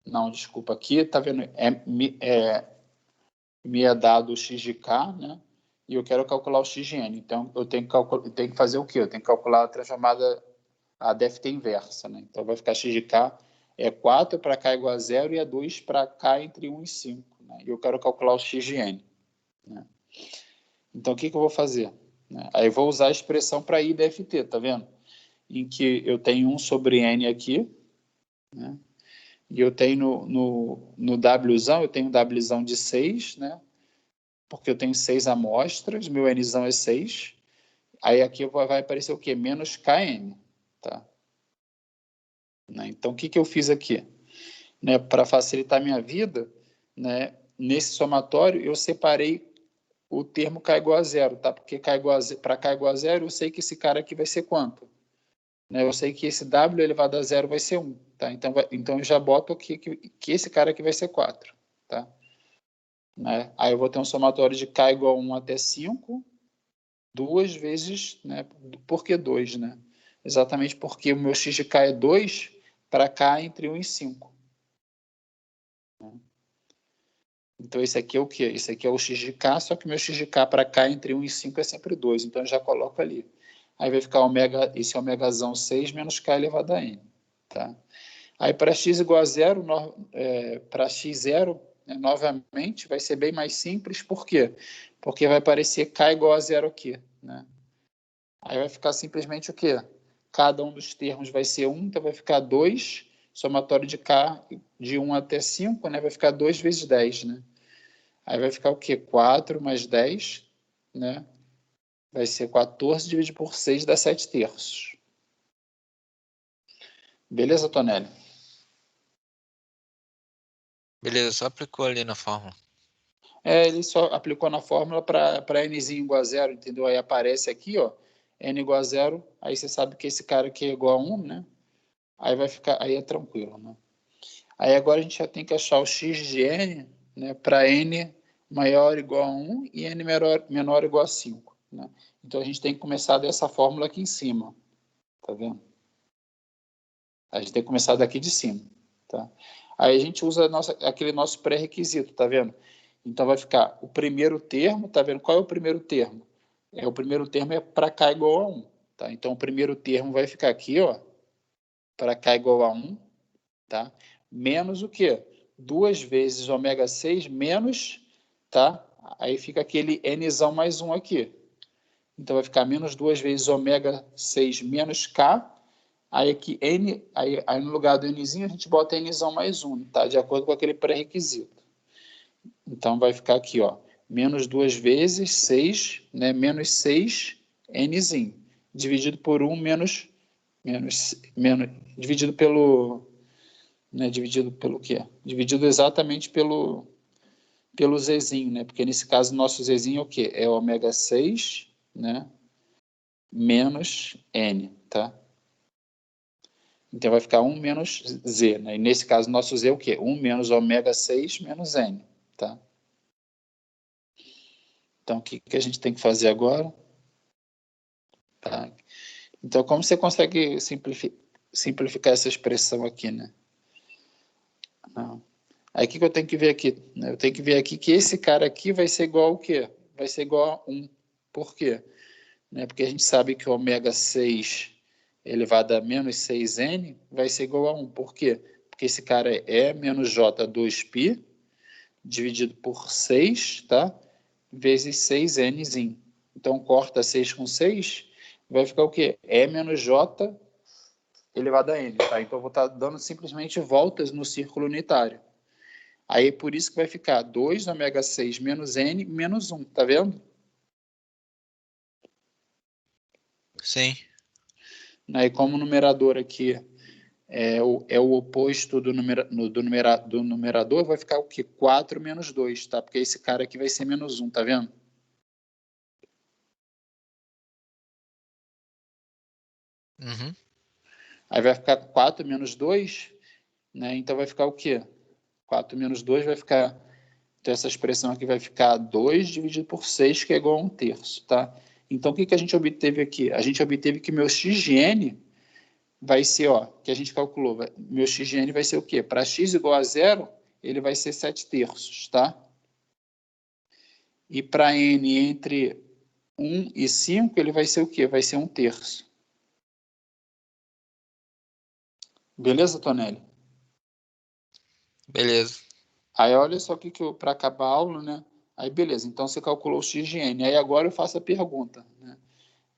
Não, desculpa, aqui, tá vendo? Me é dado o x de k, né? E eu quero calcular o x de n. Então, eu tenho que fazer o quê? Eu tenho que calcular a transformada, a DFT inversa, né? Então, vai ficar x de k é 4 para k igual a 0 e é 2 para k entre 1 e 5. Né? E eu quero calcular o x de n. Né? Então, o que eu vou fazer? Né? Aí, eu vou usar a expressão para I DFT, tá vendo? Em que eu tenho 1 sobre n aqui, né? E eu tenho no Wzão, eu tenho um Wzão de 6, né? porque eu tenho 6 amostras, meu Nzão é 6. Aí aqui vai aparecer o quê? Menos KN, tá? Né? Então, o que eu fiz aqui? Né, para facilitar a minha vida, né, nesse somatório, eu separei o termo K igual a zero, tá? Porque para K igual a zero, eu sei que esse cara aqui vai ser quanto? Né? Eu sei que esse W elevado a zero vai ser 1, tá? Então eu já boto aqui que esse cara aqui vai ser 4, tá? Né? Aí eu vou ter um somatório de K igual a 1 até 5, 2 vezes, né? Por que 2, né? Exatamente porque o meu x de K é 2 para K entre 1 e 5. Então, esse aqui é o quê? Esse aqui é o x de K, só que o meu x de K para K entre 1 e 5 é sempre 2. Então, eu já coloco ali. Aí vai ficar esse omegazão 6 menos K elevado a N. Tá? Aí, para x igual a 0, para x0, né, novamente, vai ser bem mais simples. Por quê? Porque vai aparecer K igual a 0 aqui. Né? Aí vai ficar simplesmente o quê? Cada um dos termos vai ser 1, então vai ficar 2, somatório de K de 1 até 5, né? Vai ficar 2 vezes 10, né? Aí vai ficar o quê? 4 mais 10, né? Vai ser 14 dividido por 6, dá 7 terços. Beleza, Tonelli? Beleza, só aplicou ali na fórmula. Ele só aplicou na fórmula para n igual a 0, entendeu? Aí aparece aqui, ó, n igual a 0, aí você sabe que esse cara aqui é igual a 1, né? Aí vai ficar, aí é tranquilo, né? Aí agora a gente já tem que achar o x de n, né, para n maior ou igual a 1 e n menor ou igual a 5. Né? Então a gente tem que começar dessa fórmula aqui em cima. Tá vendo? A gente tem que começar daqui de cima. Tá? Aí a gente usa aquele nosso pré-requisito, tá vendo? Então vai ficar o primeiro termo, tá vendo? Qual é o primeiro termo? O primeiro termo é para k igual a 1. Tá? Então o primeiro termo vai ficar aqui, ó, para k igual a 1, tá? Menos o quê? 2 vezes ômega 6 menos, tá? Aí fica aquele nzão mais 1 aqui. Então vai ficar menos 2 vezes ômega 6 menos k. Aí aqui n, aí no lugar do nzinho a gente bota nzão mais 1, tá? De acordo com aquele pré-requisito. Então vai ficar aqui, ó, menos 2 vezes 6, né? Menos 6 nzinho, dividido por 1 menos dividido pelo, né, dividido pelo quê? Dividido exatamente pelo Zzinho, né? Porque nesse caso, nosso Zzinho é o quê? É ômega 6, né? Menos N, tá? Então vai ficar 1 menos Z, né? E nesse caso, nosso Z é o quê? 1 menos ômega 6 menos N, tá? Então, o que a gente tem que fazer agora? Tá? Então, como você consegue simplificar essa expressão aqui, né? Não. Aí o que eu tenho que ver aqui? Eu tenho que ver aqui que esse cara aqui vai ser igual ao quê? Vai ser igual a 1. Por quê? Porque a gente sabe que o ômega 6 elevado a menos 6n vai ser igual a 1. Por quê? Porque esse cara é E menos J2π dividido por 6, tá? Vezes 6nzinho. Então, corta 6 com 6, vai ficar o quê? E menos J elevado a n, tá? Então, eu vou estar dando simplesmente voltas no círculo unitário. Aí, por isso que vai ficar 2 ômega 6 menos n menos 1, tá vendo? Sim. E como o numerador aqui é o oposto do numerador, vai ficar o quê? 4 menos 2, tá? Porque esse cara aqui vai ser menos 1, tá vendo? Uhum. Aí vai ficar 4 menos 2, né? Então vai ficar o quê? 4 menos 2 vai ficar... Então essa expressão aqui vai ficar 2 dividido por 6, que é igual a 1 terço, tá? Então o que a gente obteve aqui? A gente obteve que meu x de n vai ser, ó, que a gente calculou, meu x de n vai ser o quê? Para x igual a 0, ele vai ser 7 terços, tá? E para n entre 1 e 5, ele vai ser o quê? Vai ser 1 terço. Beleza, Tonelli? Beleza. Aí olha só que para acabar a aula, né? Aí beleza, então você calculou o x de n. Aí agora eu faço a pergunta, né?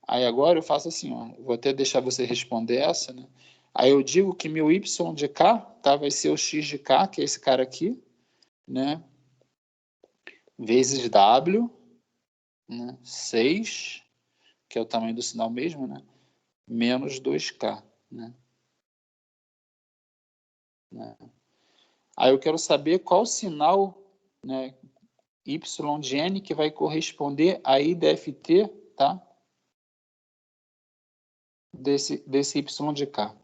Aí agora eu faço assim, ó, vou até deixar você responder essa, né? Aí eu digo que meu y de k, tá, vai ser o x de k, que é esse cara aqui, né? vezes W, né? 6, que é o tamanho do sinal mesmo, né? Menos 2K, né? Aí eu quero saber qual sinal, né, y de n que vai corresponder a I df t, tá? Desse y de k.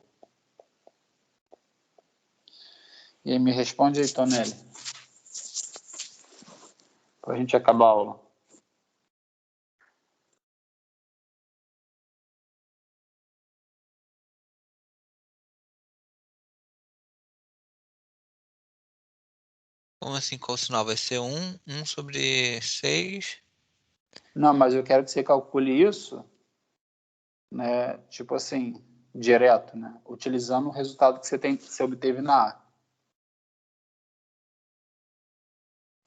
E aí me responde aí, Tonelli. Para a gente acabar a aula. Como assim, qual sinal? Vai ser 1 sobre 6? Não, mas eu quero que você calcule isso, né, tipo assim, direto, né, utilizando o resultado que você obteve na A.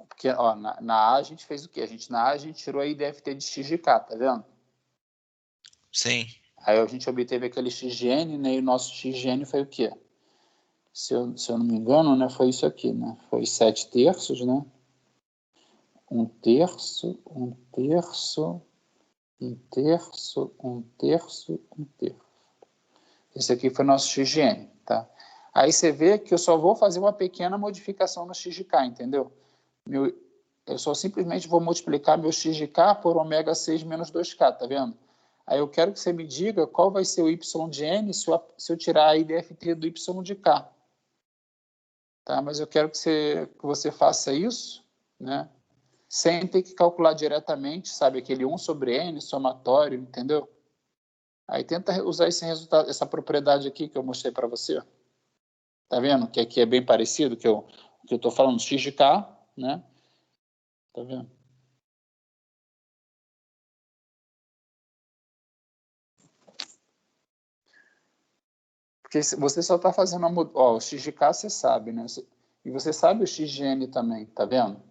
Porque, ó, na A a gente fez o quê? Na A a gente tirou a IDFT de x de k, tá vendo? Sim. Aí a gente obteve aquele x de n, né, e o nosso x de n foi o quê? Se eu não me engano, né, foi isso aqui, né? Foi 7 terços, né? 1 terço, 1 terço, 1 terço, 1 terço, 1 terço. Esse aqui foi nosso x de n, tá? Aí você vê que eu só vou fazer uma pequena modificação no x de k, entendeu? Eu só simplesmente vou multiplicar meu x de k por ômega 6 menos 2k, tá vendo? Aí eu quero que você me diga qual vai ser o y de n se eu tirar a IDFT do y de k. Tá? Mas eu quero que você faça isso, né? Sem ter que calcular diretamente, sabe? Aquele 1 sobre n, somatório, entendeu? Aí tenta usar esse resultado, essa propriedade aqui que eu mostrei para você. Tá vendo? Que aqui é bem parecido, que eu estou falando x de k, né? Tá vendo? Porque você só está fazendo o x de k, você sabe, né? E você sabe o x de n também, tá vendo?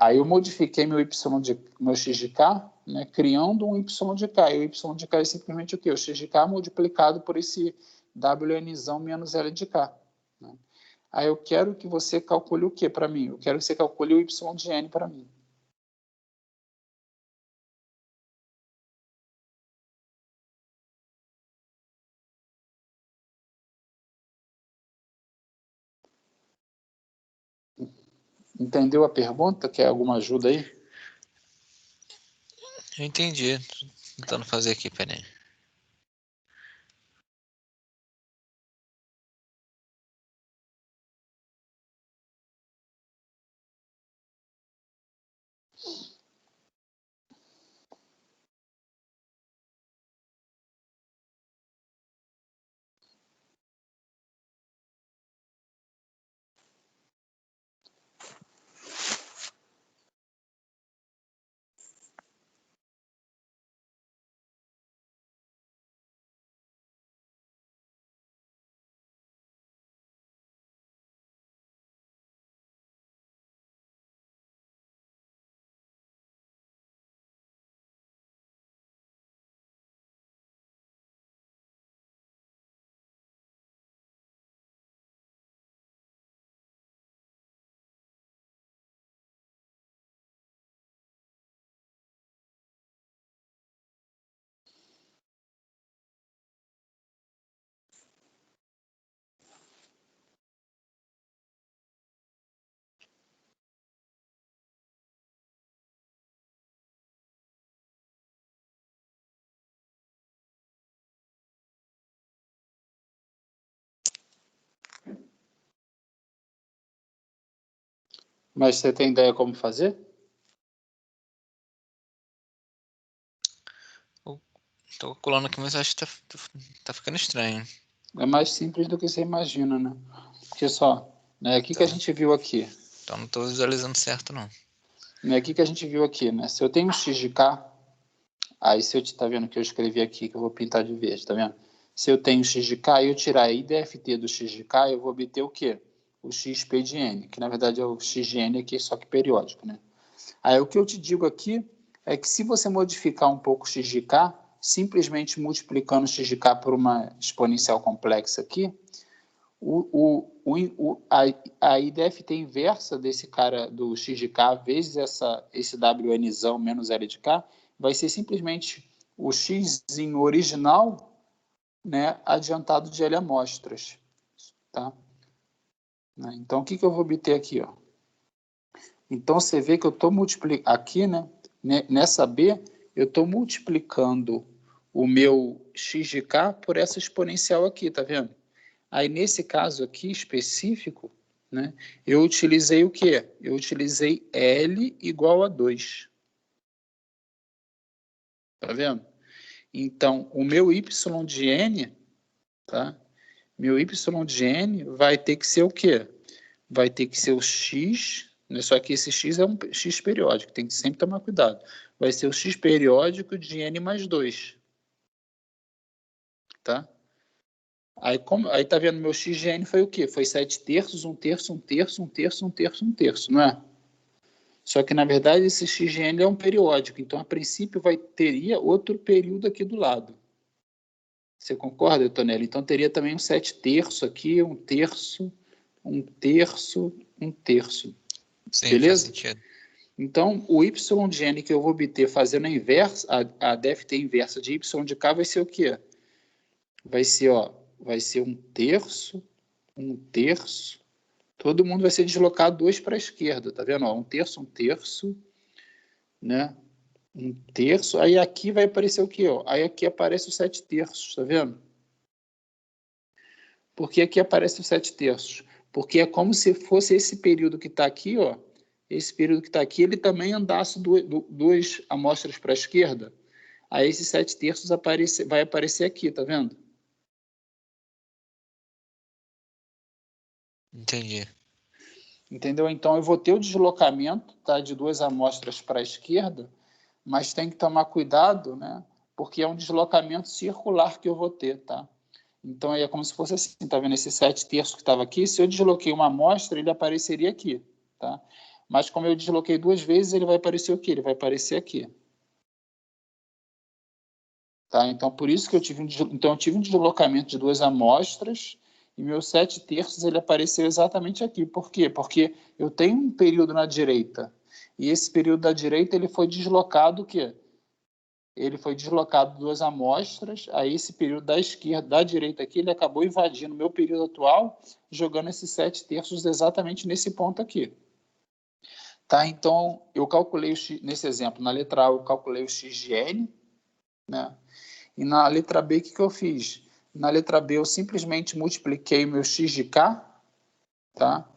Aí eu modifiquei meu x de k, né, criando um y de k. E o y de k é simplesmente o quê? O x de k multiplicado por esse wnzão menos L de k. Né? Aí eu quero que você calcule o quê para mim? Eu quero que você calcule o y de n para mim. Entendeu a pergunta? Quer alguma ajuda aí? Eu entendi. Tô tentando fazer aqui, peraí. Mas você tem ideia como fazer? Tô calculando aqui, mas acho que tá ficando estranho. É mais simples do que você imagina, né? Porque só, né? O que a gente viu aqui? Então não tô visualizando certo, não. Né? O que a gente viu aqui, né? Se eu tenho um x de k, aí se eu tá vendo que eu escrevi aqui, que eu vou pintar de verde, tá vendo? Se eu tenho x de k e eu tirar a IDFT do x de k, eu vou obter o quê? O xp de n, que na verdade é o x de n aqui, só que periódico, né? Aí o que eu te digo aqui é que se você modificar um pouco o x de k, simplesmente multiplicando o x de k por uma exponencial complexa aqui, A IDFT inversa desse cara do x de k vezes esse WNzão menos L de k vai ser simplesmente o x original, né, adiantado de L amostras. Tá? Então, o que eu vou obter aqui? Ó? Então, você vê que eu estou multiplicando aqui, né, nessa B, eu estou multiplicando o meu x de k por essa exponencial aqui, tá vendo? Aí, nesse caso aqui específico, né, eu utilizei o quê? Eu utilizei L igual a 2. Tá vendo? Então, o meu y de n, tá? Meu y de n vai ter que ser o quê? Vai ter que ser o x, né? Só que esse x é um x periódico, tem que sempre tomar cuidado. Vai ser o x periódico de n mais 2. Tá? Aí tá vendo, meu x de n foi o quê? Foi 7 terços, 1 terço, 1 terço, 1 terço, 1 terço, 1 terço, não é? Só que, na verdade, esse x de n é um periódico, então, a princípio, teria outro período aqui do lado. Você concorda, Tonelli? Então, teria também um 7 terço aqui, 1 terço, 1 terço, 1 terço. Sim, faz Beleza? sentido. Então, o y de n que eu vou obter fazendo a inversa, a DFT inversa de y de k vai ser o quê? Vai ser 1 terço, 1 terço. Todo mundo vai ser deslocado 2 para a esquerda, tá vendo? 1 terço, né? 1 terço. Aí aqui vai aparecer o quê? Ó? Aí aqui aparece os 7 terços, tá vendo? Por que aqui aparece os 7 terços? Porque é como se fosse esse período que está aqui, ó. Esse período que está aqui, ele também andasse 2 amostras para a esquerda. Aí esses 7 terços vai aparecer aqui, tá vendo? Entendi. Entendeu? Então eu vou ter o deslocamento, tá, de 2 amostras para a esquerda, mas tem que tomar cuidado, né? Porque é um deslocamento circular que eu vou ter, tá? Então é como se fosse assim, tá vendo? Esse 7 terços que estava aqui, se eu desloquei uma amostra, ele apareceria aqui, tá? Mas como eu desloquei 2 vezes, ele vai aparecer o quê? Ele vai aparecer aqui. Tá? Então, por isso que eu tive um deslocamento de 2 amostras e meu 7 terços ele apareceu exatamente aqui. Por quê? Porque eu tenho um período na direita e esse período da direita ele foi deslocado o quê? Ele foi deslocado 2 amostras, aí esse período da esquerda, da direita aqui, ele acabou invadindo o meu período atual, jogando esses 7 terços exatamente nesse ponto aqui. Tá? Então, eu calculei, nesse exemplo, na letra A, eu calculei o x de n, né? E na letra B, o que eu fiz? Na letra B, eu simplesmente multipliquei meu x de k, tá?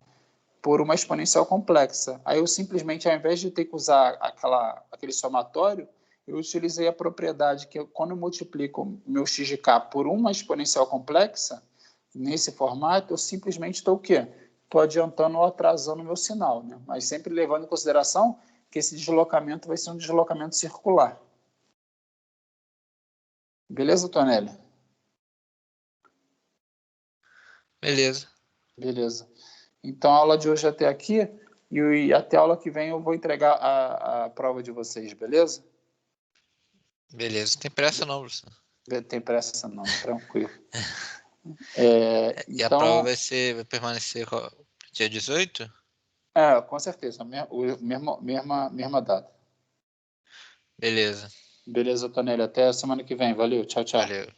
Por uma exponencial complexa. Aí eu simplesmente, ao invés de ter que usar aquele somatório, eu utilizei a propriedade que quando eu multiplico meu x de k por uma exponencial complexa, nesse formato, eu simplesmente estou o quê? Estou adiantando ou atrasando o meu sinal, né? Mas sempre levando em consideração que esse deslocamento vai ser um deslocamento circular. Beleza, Tonelli? Beleza. Beleza. Então, a aula de hoje é até aqui e até a aula que vem eu vou entregar a prova de vocês, beleza? Beleza. Não tem pressa não, Luciano. Tem pressa não, tranquilo. E a prova Então, vai permanecer dia 18? com certeza, mesma data. Beleza. Beleza, Tonelli, até a semana que vem. Valeu, tchau, tchau. Valeu.